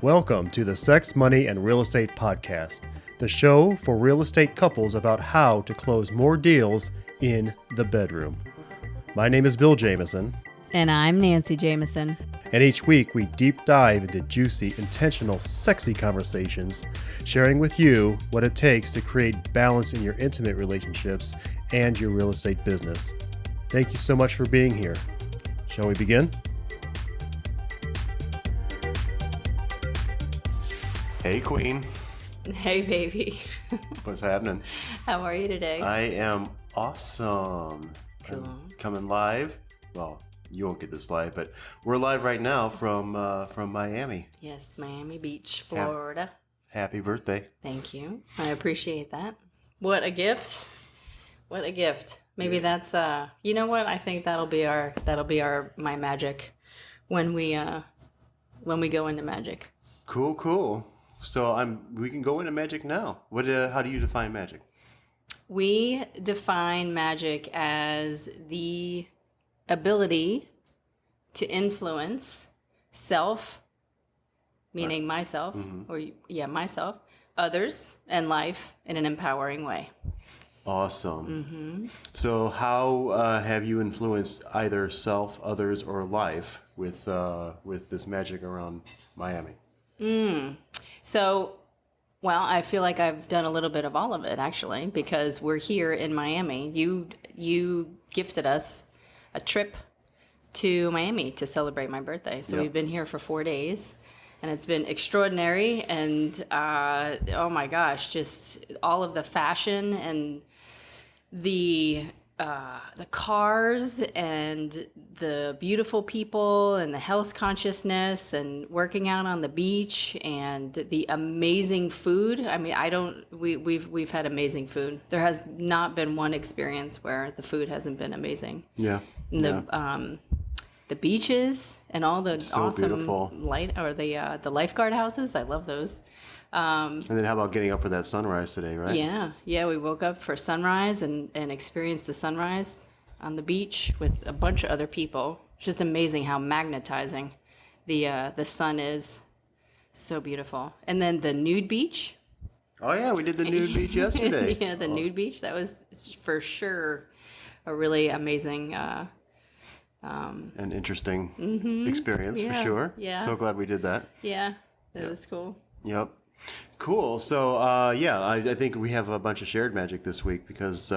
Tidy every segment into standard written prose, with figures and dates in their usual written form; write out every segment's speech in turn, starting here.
Welcome to the Sex, Money, and Real Estate Podcast, the show for real estate couples about how to close more deals in the bedroom. My name is Bill Jamison. And I'm Nancy Jamison. And each week we deep dive into juicy, intentional, sexy conversations, sharing with you what it takes to create balance in your intimate relationships and your real estate business. Thank you so much for being here. Shall we begin? Hey, Queen. Hey, baby. What's happening? How are you today? I am awesome. Cool. I'm coming live. Well, you won't get this live, but we're live right now from Miami. Yes, Miami Beach, Florida. Happy birthday. Thank you. I appreciate that. What a gift. What a gift. Maybe that's you know what? I think that'll be my magic when we go into magic. Cool. So we can go into magic now. How do you define magic? We define magic as the ability to influence self, meaning myself, myself, others, and life in an empowering way. Awesome. So how have you influenced either self, others, or life with this magic around Miami? So, well, I feel like I've done a little bit of all of it, actually, because we're here in Miami. You gifted us a trip to Miami to celebrate my birthday. So We've been here for 4 days, and it's been extraordinary. And oh my gosh, just all of the fashion and the cars and the beautiful people and the health consciousness and working out on the beach and the amazing food. I mean, we've had amazing food. There has not been one experience where the food hasn't been amazing. Yeah. And the beaches and all the so awesome beautiful. The lifeguard houses. I love those. And then how about getting up for that sunrise today, right? Yeah, we woke up for sunrise and experienced the sunrise on the beach with a bunch of other people. It's just amazing how magnetizing the sun is. So beautiful. And then the nude beach. Oh yeah, we did the nude beach yesterday. Yeah, the nude beach. That was for sure a really amazing an interesting experience for sure. Yeah. So glad we did that. Yeah, that was cool. Yep. Cool. So, I think we have a bunch of shared magic this week because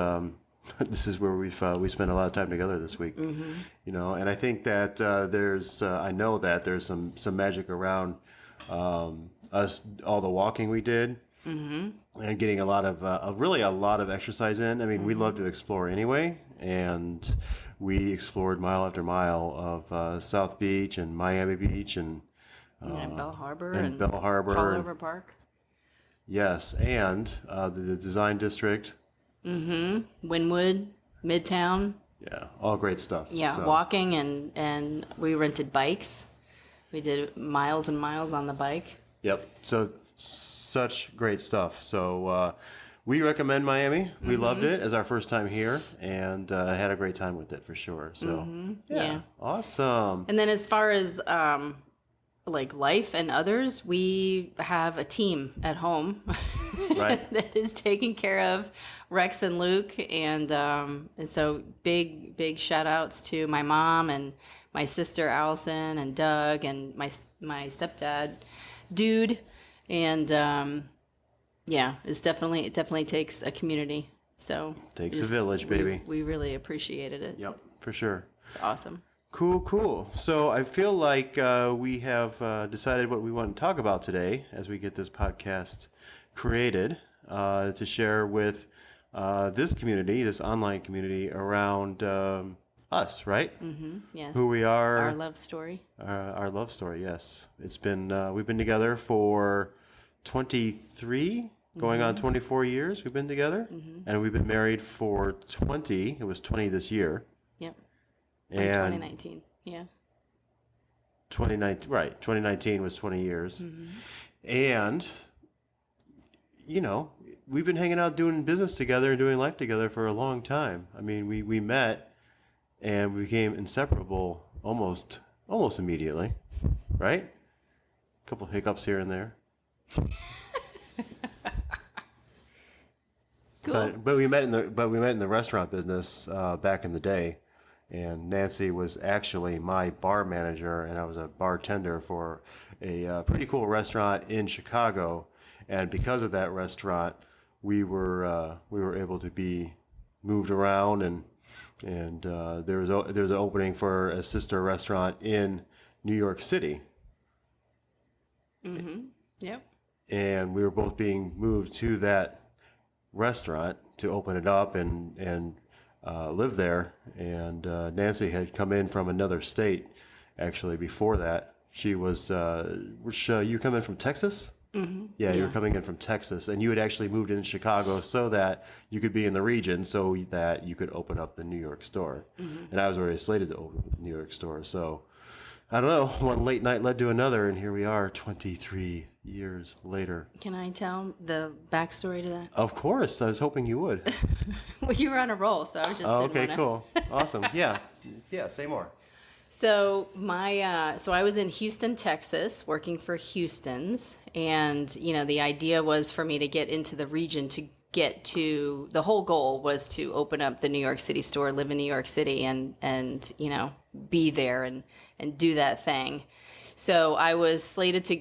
this is where we spent a lot of time together this week. You know, and I think that I know that there's some magic around us, all the walking we did, and getting a lot of exercise in. I mean, we love to explore anyway, and we explored mile after mile of South Beach and Miami Beach and Bell Harbor and Bell Harbor Paul River Park. Yes, and the Design District. Wynwood, Midtown. Yeah, all great stuff. Yeah, so. Walking and we rented bikes. We did miles and miles on the bike. Yep. So such great stuff. So we recommend Miami. We loved it as our first time here and had a great time with it for sure. So Yeah. Awesome. And then as far as like life and others, we have a team at home Right. that is taking care of Rex and Luke, and so big shout outs to my mom and my sister Allison and Doug and my stepdad Dude, and it definitely takes a community. So Takes a village, baby. We really appreciated it. Yep, for sure. It's awesome. Cool. So I feel like we have decided what we want to talk about today as we get this podcast created to share with this community, this online community around us, right? Yes. Who we are. Our love story. Our love story, yes. It's been, we've been together for 23, going on 24 years we've been together. And we've been married for 20. It was 20 this year. Yep. And 2019, yeah. 2019, right. 2019 was 20 years. And, you know, we've been hanging out doing business together and doing life together for a long time. I mean, we met and we became inseparable almost immediately, right? A couple hiccups here and there. Cool. But we met in the restaurant business back in the day, and Nancy was actually my bar manager, and I was a bartender for a pretty cool restaurant in Chicago. And because of that restaurant, we were able to be moved around, and there was an opening for a sister restaurant in New York City. Mm-hmm. Yep. And we were both being moved to that restaurant to open it up and live there. And Nancy had come in from another state, actually. Before that, she was. You come in from Texas? Mm-hmm. Yeah, you were coming in from Texas, and you had actually moved in Chicago so that you could be in the region, so that you could open up the New York store. Mm-hmm. And I was already slated to open the New York store, so I don't know. One late night led to another, and here we are, 23 years later. Can I tell the backstory to that? Of course, I was hoping you would. Well, you were on a roll, so I was just. Okay, cool, awesome. Yeah, say more. So so I was in Houston, Texas, working for Houston's, and the idea was for me to get into the region to get to. The whole goal was to open up the New York City store, live in New York City, and be there and do that thing. So I was slated to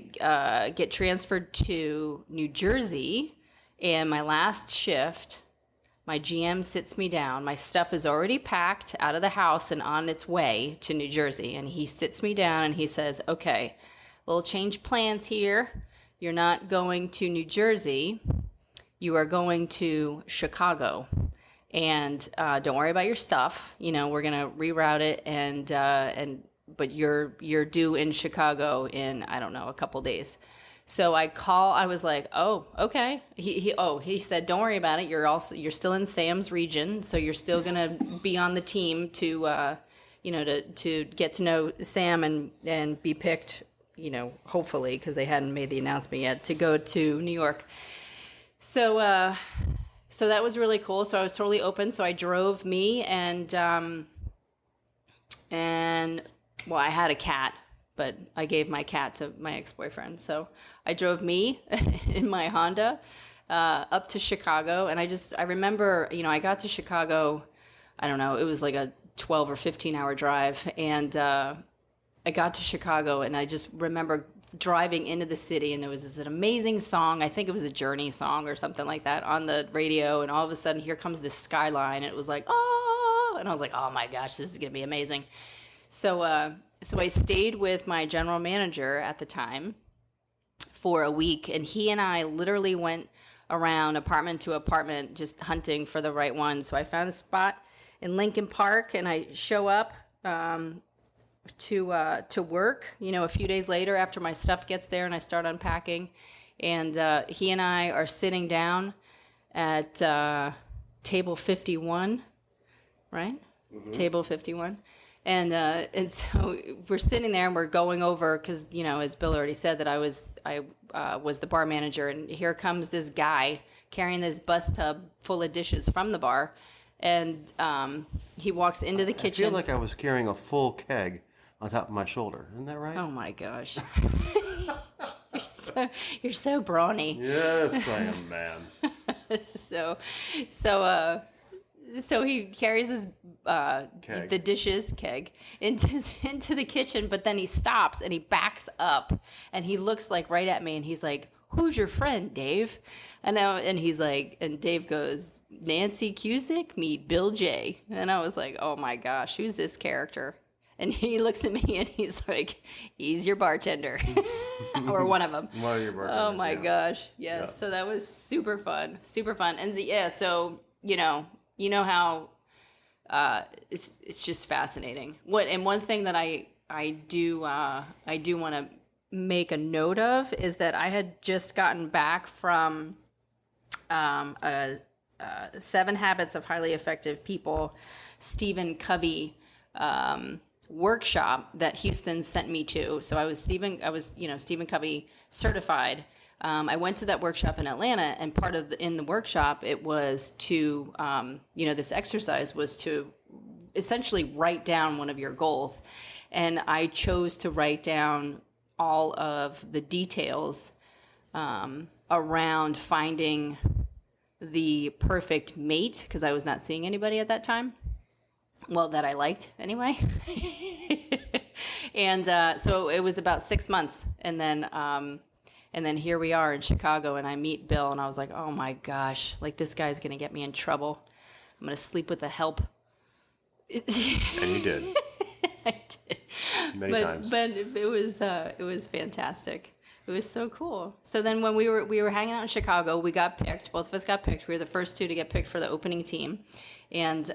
get transferred to New Jersey, and my last shift. My GM sits me down. My stuff is already packed out of the house and on its way to New Jersey. And he sits me down and he says, okay, little change plans here. You're not going to New Jersey. You are going to Chicago. And don't worry about your stuff. We're going to reroute it. But you're due in Chicago in, I don't know, a couple days. So I was like, oh, okay. He said, don't worry about it. You're still in Sam's region. So you're still going to be on the team to get to know Sam and be picked, hopefully, because they hadn't made the announcement yet, to go to New York. So that was really cool. So I was totally open. So I drove me and well, I had a cat, but I gave my cat to my ex-boyfriend. So I drove me in my Honda up to Chicago. And I remember, I got to Chicago, I don't know, it was like a 12 or 15 hour drive. And I got to Chicago and I just remember driving into the city, and there was this amazing song. I think it was a Journey song or something like that on the radio. And all of a sudden here comes this skyline, and it was like, oh, and I was like, oh my gosh, this is going to be amazing. So I stayed with my general manager at the time for a week, and he and I literally went around apartment to apartment just hunting for the right one. So I found a spot in Lincoln Park, and I show up to work, a few days later after my stuff gets there, and I start unpacking, and he and I are sitting down at table 51, right? Mm-hmm. Table 51. And so we're sitting there and we're going over, because as Bill already said, that I was the bar manager, and here comes this guy carrying this bus tub full of dishes from the bar, and he walks into the kitchen. I feel like I was carrying a full keg on top of my shoulder. Isn't that right? Oh my gosh, you're so brawny. Yes, I am, man. So he carries his the dishes keg into the kitchen, but then he stops and he backs up and he looks like right at me and he's like, "Who's your friend, Dave?" And he's like, and Dave goes, "Nancy Cusick, meet Bill J." And I was like, "Oh my gosh, who's this character?" And he looks at me and he's like, "He's your bartender," or one of them. One of your bartenders. Oh my gosh, yes. Yeah. So that was super fun, and so you know how it's just fascinating. One thing that I do want to make a note of is that I had just gotten back from a 7 Habits of Highly Effective People, Stephen Covey workshop that Houston sent me to. So I was Stephen Covey certified. I went to that workshop in Atlanta, and part of in the workshop, it was to, this exercise was to essentially write down one of your goals. And I chose to write down all of the details around finding the perfect mate, because I was not seeing anybody at that time. Well, that I liked anyway. And so it was about 6 months, and then here we are in Chicago, and I meet Bill, and I was like, oh my gosh, like this guy's gonna get me in trouble. I'm gonna sleep with the help. And you did. I did. Many times. But it was fantastic. It was so cool. So then when we were hanging out in Chicago, we got picked. Both of us got picked. We were the first two to get picked for the opening team, and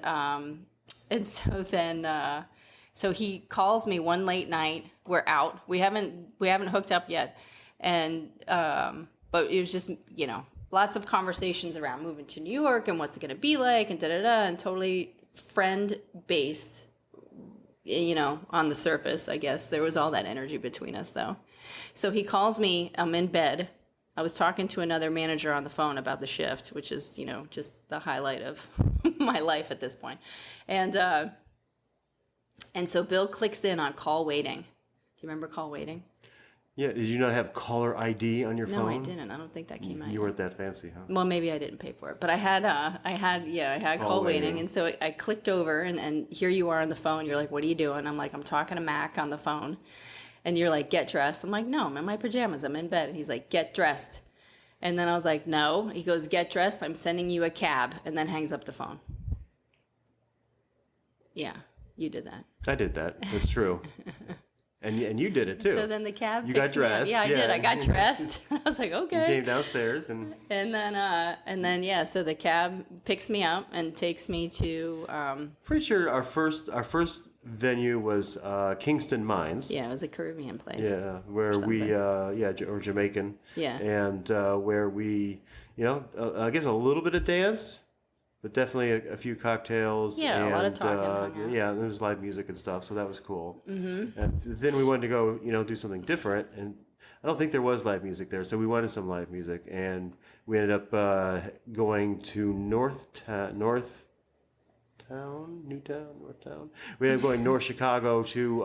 so then so he calls me one late night. We're out. We haven't hooked up yet, and but it was just lots of conversations around moving to New York and what's it going to be like and and totally friend based. On the surface, I guess there was all that energy between us though. So he calls me, I'm in bed. I was talking to another manager on the phone about the shift, which is, just the highlight of my life at this point. And so Bill clicks in on call waiting. Do you remember call waiting? Yeah, did you not have caller ID on your phone? No, I didn't. I don't think that came out. You weren't that fancy, huh? Well, maybe I didn't pay for it, but I had call waiting, and so I clicked over, and here you are on the phone. You're like, "What are you doing?" I'm like, "I'm talking to Mac on the phone," and you're like, "Get dressed." I'm like, "No, I'm in my pajamas. I'm in bed." And he's like, "Get dressed," and then I was like, "No." He goes, "Get dressed. I'm sending you a cab," and then hangs up the phone. Yeah, you did that. I did that. That's true. And you did it too. So then the cab. You got dressed. Yeah, I did. I got dressed. I was like, okay. You came downstairs and then yeah. So the cab picks me up and takes me to. Pretty sure our first venue was Kingston Mines. Yeah, it was a Caribbean place. Yeah, where we or Jamaican. Yeah. And where we I guess a little bit of dance. But definitely a few cocktails. Yeah, and, a lot of talking. Yeah, there was live music and stuff, so that was cool. Mm-hmm. And then we wanted to go, do something different, and I don't think there was live music there, so we wanted some live music, and we ended up going to Newtown. We ended up going North Chicago to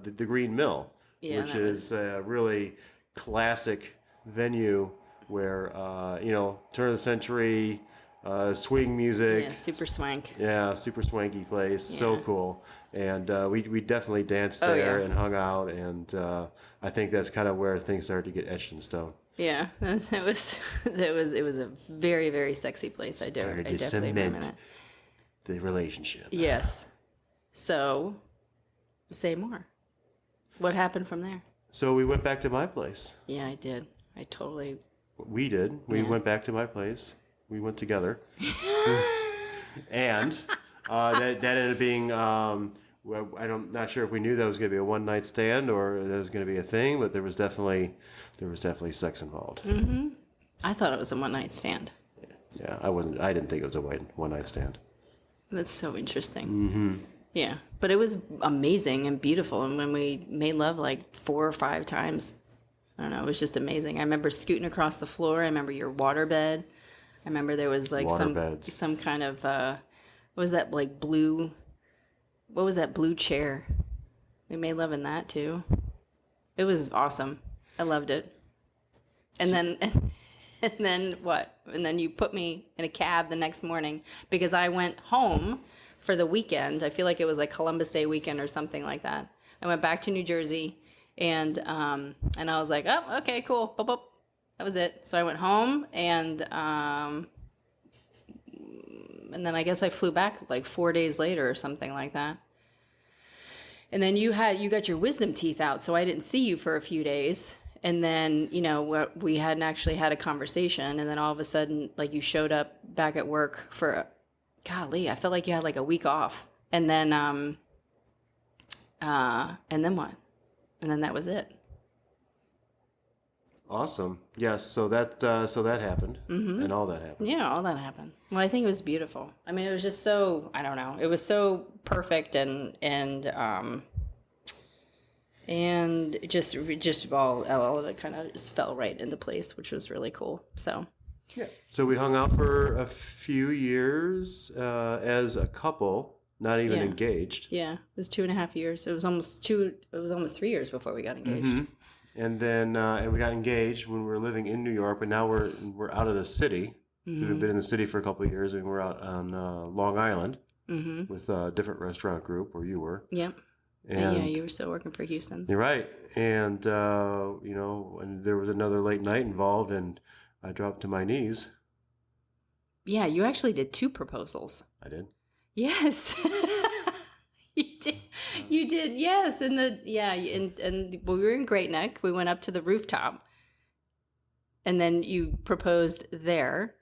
the Green Mill, which is a really classic venue where turn of the century. Swing music. Yeah, super swank. Yeah, super swanky place. Yeah. So cool. And we definitely danced there and hung out. And I think that's kind of where things started to get etched in stone. Yeah, it was a very, very sexy place. I definitely remember that. The relationship. Yes. So, say more. What happened from there? So we went back to my place. Yeah, I did. I totally. We did. We went back to my place. We went together, and that ended up being. I'm not sure if we knew that was going to be a one night stand or that was going to be a thing, but there was definitely sex involved. Mm-hmm. I thought it was a one night stand. Yeah, I didn't think it was a one night stand. That's so interesting. Mm-hmm. Yeah, but it was amazing and beautiful, and when we made love like 4 or 5 times, I don't know, it was just amazing. I remember scooting across the floor. I remember your waterbed. I remember there was like some kind of what was that like blue? What was that blue chair? We made love in that too. It was awesome. I loved it. And then what? And then you put me in a cab the next morning because I went home for the weekend. I feel like it was like Columbus Day weekend or something like that. I went back to New Jersey and I was like, oh, okay, cool. Boop, boop. That was it. So I went home and then I guess I flew back like 4 days later or something like that. And then you got your wisdom teeth out, so I didn't see you for a few days. And then, we hadn't actually had a conversation. And then all of a sudden, like you showed up back at work for, golly, I felt like you had like a week off. And then what? And then that was it. Awesome. Yes. So that happened, and all that happened. Yeah, all that happened. Well, I think it was beautiful. I mean, it was just so, I don't know. It was so perfect and just all of it kind of just fell right into place, which was really cool. So. Yeah. So we hung out for a few years as a couple, not even engaged. Yeah, it was 2.5 years. It was almost 3 years before we got engaged. Mm-hmm. And then and we got engaged when we were living in New York, but now we're out of the city. We've been in the city for a couple of years, and we're out on Long Island with a different restaurant group where you were. Yep. And yeah, you were still working for Houston's. You're right. And, and there was another late night involved, and I dropped to my knees. Yeah, you actually did 2 proposals. I did. Yes. You did, yes. And when we were in Great Neck, we went up to the rooftop. And then you proposed there.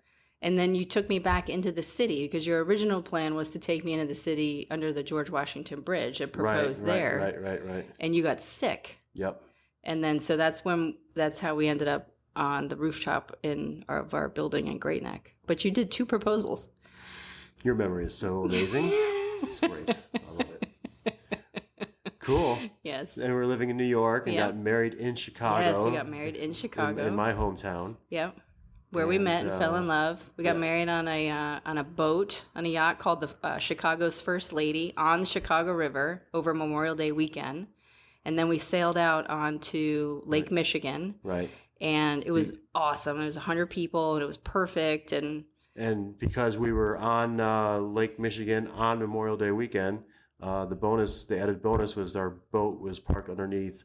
And then you took me back into the city because your original plan was to take me into the city under the George Washington Bridge and propose there. Right. And you got sick. Yep. And then so that's how we ended up on the rooftop of our building in Great Neck. But you did 2 proposals. Your memory is so amazing. It's great. I love it. Cool. Yes. And we were living in New York and got married in Chicago. Yes, we got married in Chicago. In my hometown. Yep. Where we met and fell in love. We got married on a boat, on a yacht called the Chicago's First Lady on the Chicago River over Memorial Day weekend. And then we sailed out onto Lake Michigan. Right. And it was awesome. It was 100 people and it was perfect. And because we were on Lake Michigan on Memorial Day weekend, the added bonus was our boat was parked underneath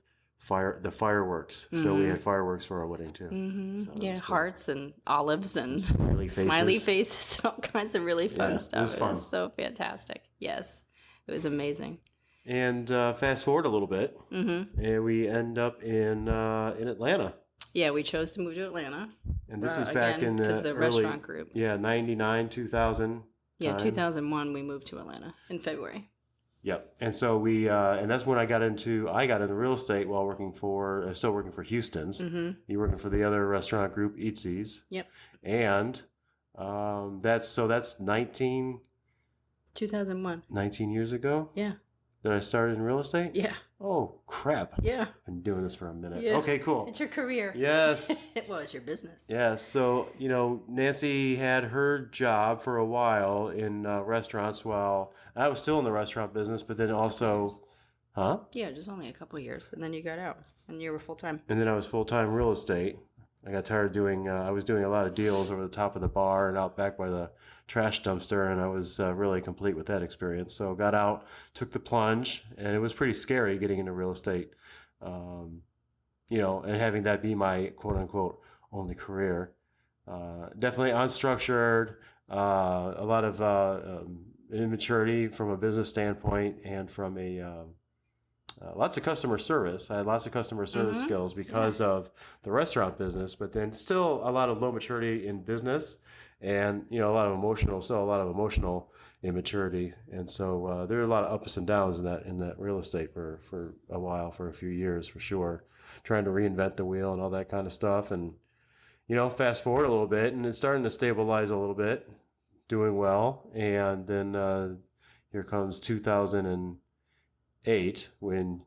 the fireworks. So we had fireworks for our wedding too. So cool. Hearts and olives and smiley faces and all kinds of really fun stuff. It was fun. It was so fantastic. Yes, it was amazing. And fast forward a little bit, and we end up in Atlanta. Yeah, we chose to move to Atlanta. And this is back in the early restaurant group. Yeah, 99, 2000. Yeah, 2001 we moved to Atlanta in February. Yep. And so and that's when I got into real estate while still working for Houston's. You're working for the other restaurant group, Eatsy's. Yep. And that's 2001. 19 years ago? Yeah. That I started in real estate? Yeah. Oh, crap. Yeah. I've been doing this for a minute. Yeah. Okay, cool. It's your career. Yes. Well, it's your business. Yeah. So, Nancy had her job for a while in restaurants while I was still in the restaurant business, but then also, huh? Yeah, just only a couple of years. And then you got out and you were full-time. And then I was full-time real estate. I got tired of I was doing a lot of deals over the top of the bar and out back by the trash dumpster, and I was really complete with that experience. So got out, took the plunge, and it was pretty scary getting into real estate, and having that be my quote-unquote only career. Definitely unstructured, a lot of immaturity from a business standpoint and from lots of customer service. I had lots of customer service skills because of the restaurant business, but then still a lot of low maturity in business and, a lot of emotional immaturity. And so there are a lot of ups and downs in that real estate for a while, for a few years for sure, trying to reinvent the wheel and all that kind of stuff. And, fast forward a little bit and it's starting to stabilize a little bit, doing well. And then here comes 2008 when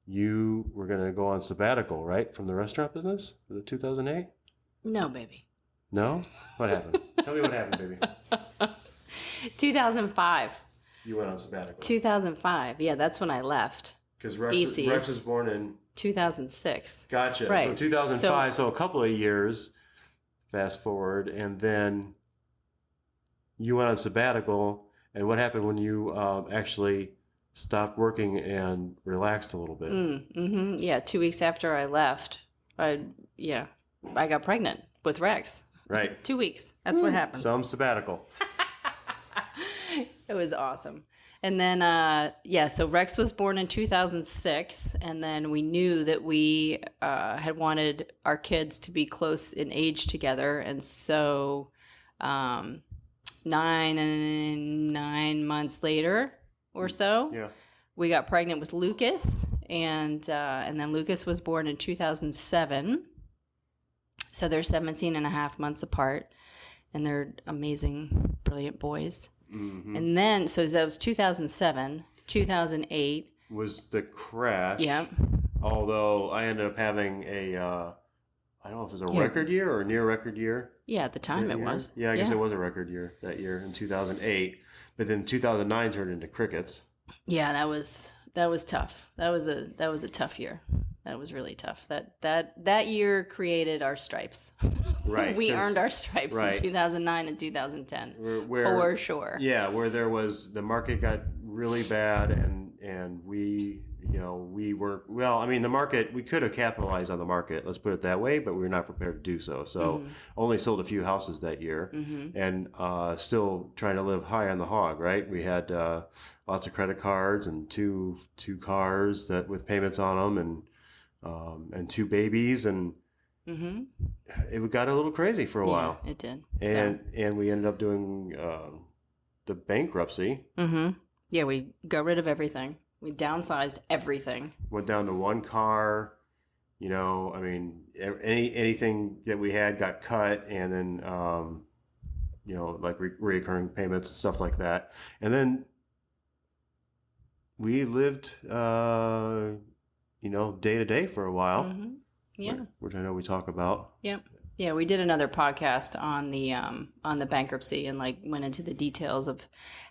you were going to go on sabbatical, right? From the restaurant business? Was it 2008? No, baby. No? What happened? Tell me what happened, baby. 2005. You went on sabbatical. 2005. Yeah, that's when I left. Because Rex was born in 2006. Gotcha. Right. So 2005, so a couple of years, fast forward, and then you went on sabbatical. And what happened when you actually stopped working and relaxed a little bit? Yeah, 2 weeks after I left, I got pregnant with Rex. Right. 2 weeks. That's what happened. Some sabbatical. It was awesome. And then, so Rex was born in 2006. And then we knew that we had wanted our kids to be close in age together. And so 9 months later or so, we got pregnant with Lucas. And then Lucas was born in 2007. So they're 17 and a half months apart. And they're amazing, brilliant boys. Mm-hmm. And then, so that was 2007, 2008. Was the crash. Yep. Although I ended up having I don't know if it was a record year or a near record year. Yeah, at the time it was. Yeah, I guess it was a record year that year in 2008. But then 2009 turned into crickets. Yeah, that was tough. That was a tough year. That was really tough. That year created our stripes. Right. We earned our stripes right. in 2009 and 2010, where for sure. Yeah, where the market got really bad, and we weren't, well, I mean, the market, we could have capitalized on the market, let's put it that way, but we were not prepared to do so. So only sold a few houses that year, and still trying to live high on the hog, right? We had lots of credit cards and two cars that with payments on them, and two babies, and it got a little crazy for a while. It did. And we ended up doing the bankruptcy. Yeah, we got rid of everything. We downsized everything. Went down to one car. I mean, anything that we had got cut, and then like reoccurring payments and stuff like that. And then we lived day to day for a while. Yeah, which I know we talk about. Yep. Yeah, we did another podcast on the bankruptcy, and like went into the details of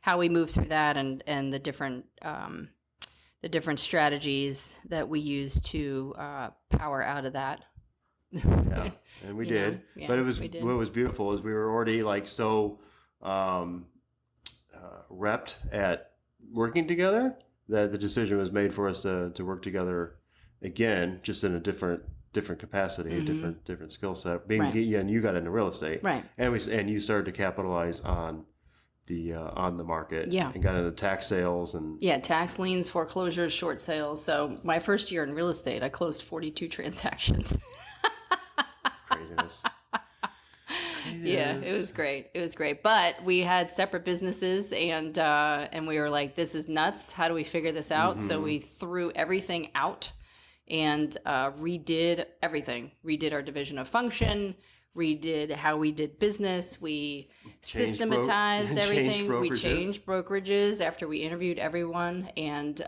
how we moved through that, and the different strategies that we used to power out of that. Yeah, and we did. Yeah, but what was beautiful is we were already like so repped at working together that the decision was made for us to work together again, just in a different capacity, different skill set. And you got into real estate, right? And you started to capitalize on the market, and got into tax sales and tax liens, foreclosures, short sales. So my first year in real estate, I closed 42 transactions. Craziness. Yeah, it was great. But we had separate businesses, and we were like, this is nuts. How do we figure this out? So we threw everything out and redid everything. Redid our division of function, redid how we did business. We systematized everything. We changed brokerages after we interviewed everyone, and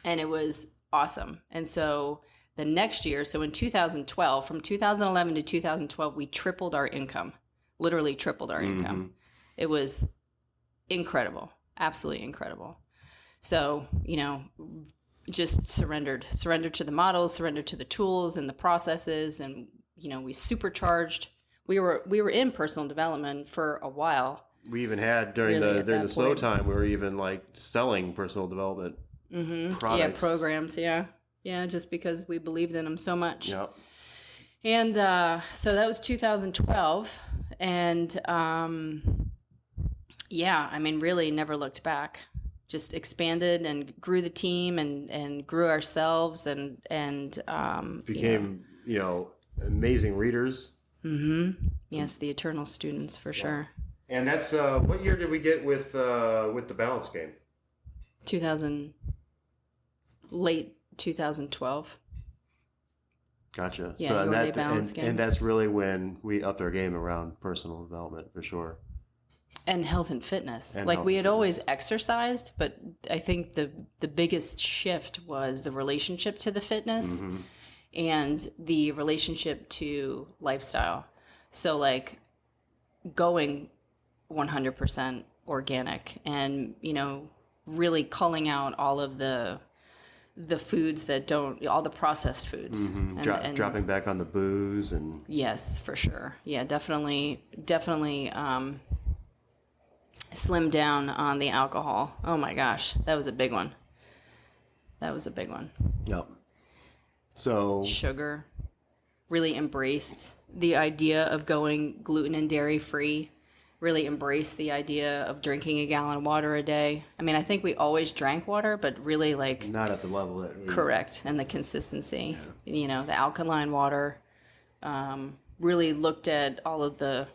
it was awesome. And so the next year, so in 2012, from 2011 to 2012, we tripled our income, literally tripled our income. It was incredible, absolutely incredible. So, just surrendered to the models, surrendered to the tools and the processes, and we supercharged. We were in personal development for a while. We even had during the slow time, we were even like selling personal development products. Yeah, programs. Yeah, just because we believed in them so much. Yep. And so that was 2012, and really never looked back. Just expanded and grew the team, and grew ourselves, and became amazing readers. Yes, the eternal students for sure. And that's what year did we get with the balance game? Late 2012. Gotcha. Yeah, so game. And that's really when we upped our game around personal development for sure. And health and fitness. We had always exercised, but I think the biggest shift was the relationship to the fitness and the relationship to lifestyle. So going 100% organic, and really culling out all of the foods that all the processed foods, and dropping back on the booze, and yes, for sure. Yeah, definitely slim down on the alcohol. Oh my gosh, that was a big one. Yep. So sugar, really embraced the idea of going gluten and dairy free. Really embraced the idea of drinking a gallon of water a day. I mean, I think we always drank water, but really not at the level that we... Correct, and the consistency. Yeah. The alkaline water. Really looked at all of the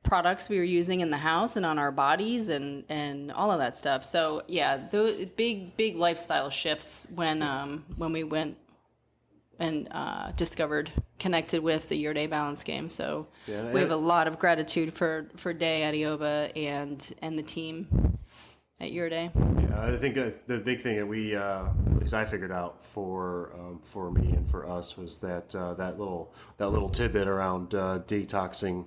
products we were using in the house and on our bodies, and all of that stuff. So yeah, the big lifestyle shifts when we went and connected with the Your Day Balance game. So we have a lot of gratitude for Day at Ioba and the team at Your Day. Yeah, I think the big thing that we, at least I figured out for me and for us, was that little tidbit around detoxing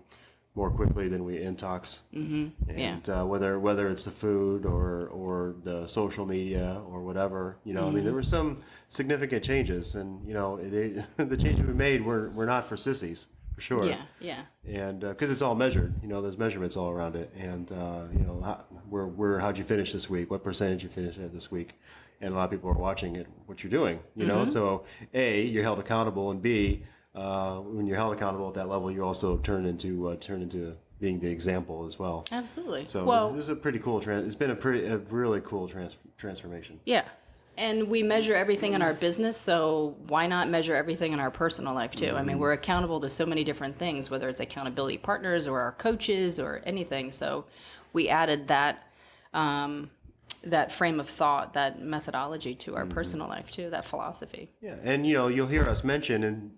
more quickly than we intox. Mm-hmm. And whether it's the food or the social media or whatever, I mean, there were some significant changes, and the changes we made were not for sissies, for sure. Yeah. And because it's all measured, there's measurements all around it, and how'd you finish this week? What percentage you finished at this week? And a lot of people are watching it, what you're doing, So A, you're held accountable, and B, when you're held accountable at that level, you also turn into being the example as well. Absolutely. So this is a pretty cool it's been a really cool transformation. Yeah. And we measure everything in our business, so why not measure everything in our personal life too? I mean, we're accountable to so many different things, whether it's accountability partners or our coaches or anything. So we added that that frame of thought, that methodology to our personal life too, that philosophy. Yeah, and you'll hear us mention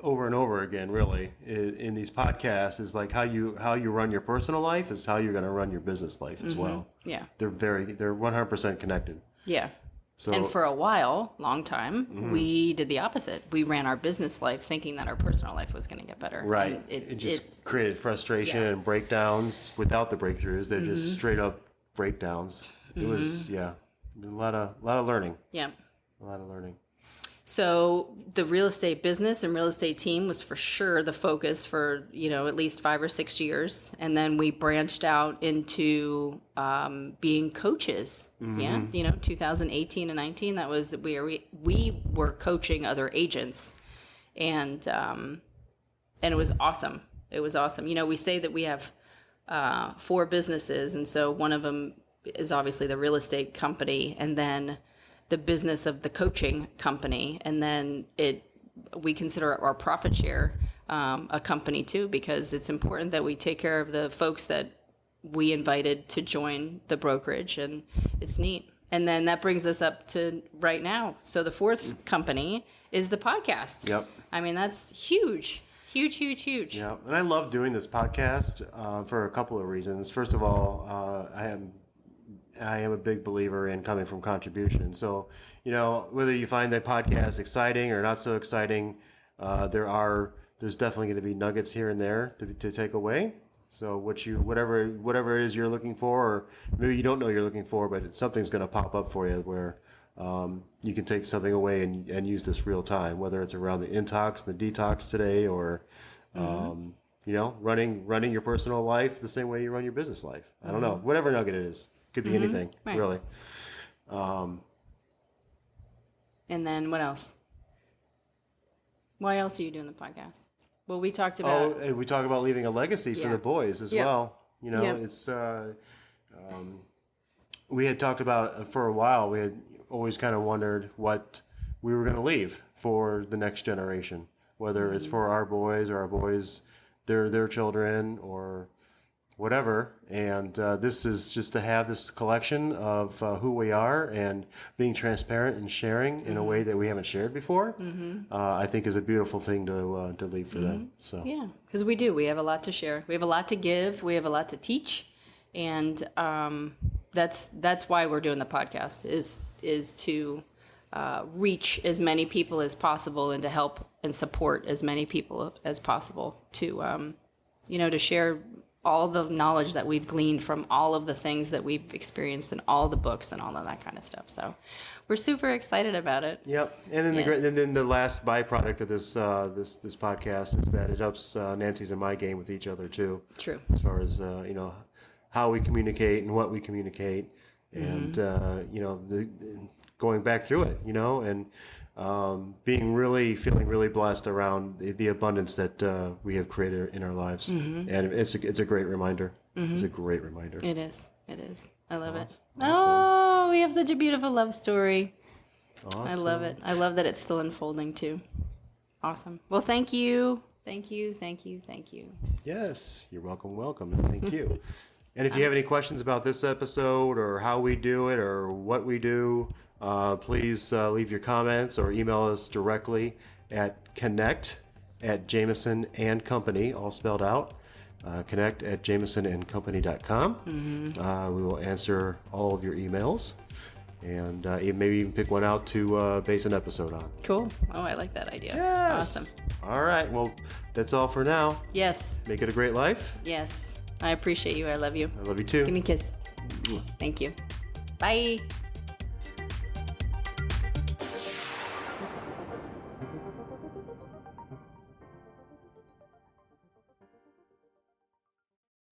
over and over again, really, in these podcasts, is like how you run your personal life is how you're going to run your business life as well. Yeah, they're 100% connected. Yeah. So, and for a while, long time, we did the opposite. We ran our business life thinking that our personal life was going to get better. Right. It just created frustration and breakdowns without the breakthroughs. They're just straight up breakdowns. It was a lot of learning. Yeah. A lot of learning. So the real estate business and real estate team was for sure the focus for, at least 5 or 6 years. And then we branched out into being coaches. Yeah. 2018 and 19, that was where we were coaching other agents. And it was awesome. It was awesome. We say that we have 4 businesses. And so one of them is obviously the real estate company, and then the business of the coaching company, and then we consider our profit share a company too, because it's important that we take care of the folks that we invited to join the brokerage, and it's neat. And then that brings us up to right now. So the 4th company is the podcast. Yep. I mean, that's huge. Huge. Yeah, and I love doing this podcast for a couple of reasons. First of all, I am a big believer in coming from contribution. So, whether you find that podcast exciting or not so exciting, there's definitely going to be nuggets here and there to take away. So whatever it is you're looking for, or maybe you don't know you're looking for, but something's going to pop up for you where you can take something away and use this real time, whether it's around the intox, the detox today, or running your personal life the same way you run your business life. I don't know, whatever nugget it is. Could be anything, right. Really. And then what else? Why else are you doing the podcast? Well, we talked about... Oh, we talk about leaving a legacy for the boys as well. It's... we had talked about, for a while, we had always kind of wondered what we were going to leave for the next generation, whether it's for our boys or our boys, their children, or whatever. And this is just to have this collection of who we are and being transparent and sharing in a way that we haven't shared before. I think is a beautiful thing to leave for them. So yeah, because we do. We have a lot to share. We have a lot to give. We have a lot to teach, and that's why we're doing the podcast. Is to reach as many people as possible and to help and support as many people as possible to to share all the knowledge that we've gleaned from all of the things that we've experienced in all the books and all of that kind of stuff. So we're super excited about it. Yep. And then the last byproduct of this this podcast is that it ups Nancy's and my game with each other too. True. As far as how we communicate and what we communicate, and going back through it, and feeling really blessed around the abundance that we have created in our lives. And it's a great reminder. It's a great reminder. It is. I love it. Awesome. Oh, we have such a beautiful love story. Awesome. I love it. I love that it's still unfolding too. Awesome. Well, thank you. Yes, you're welcome, and thank you. And if you have any questions about this episode or how we do it or what we do, please leave your comments or email us directly at connect@Jamison and Company, all spelled out. Connect@JamisonandCompany.com. We will answer all of your emails and maybe even pick one out to base an episode on. Cool. Oh, I like that idea. Yes. Awesome. All right. Well, That's all for now. Yes. Make it a great life. Yes. I appreciate you. I love you. I love you too. Give me a kiss. Thank you. Bye.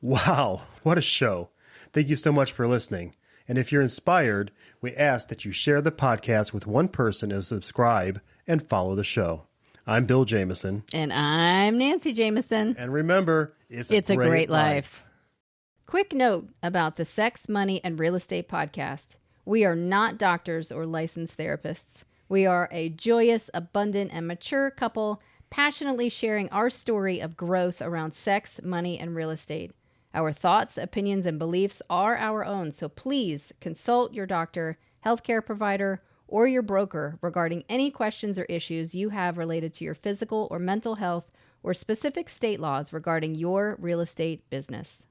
Wow, what a show. Thank you so much for listening. And if you're inspired, we ask that you share the podcast with one person and subscribe and follow the show. I'm Bill Jamison. And I'm Nancy Jamison. And remember, it's a great life. Quick note about the Sex, Money, and Real Estate podcast. We are not doctors or licensed therapists. We are a joyous, abundant, and mature couple passionately sharing our story of growth around sex, money, and real estate. Our thoughts, opinions, and beliefs are our own, so please consult your doctor, healthcare provider, or your broker regarding any questions or issues you have related to your physical or mental health or specific state laws regarding your real estate business.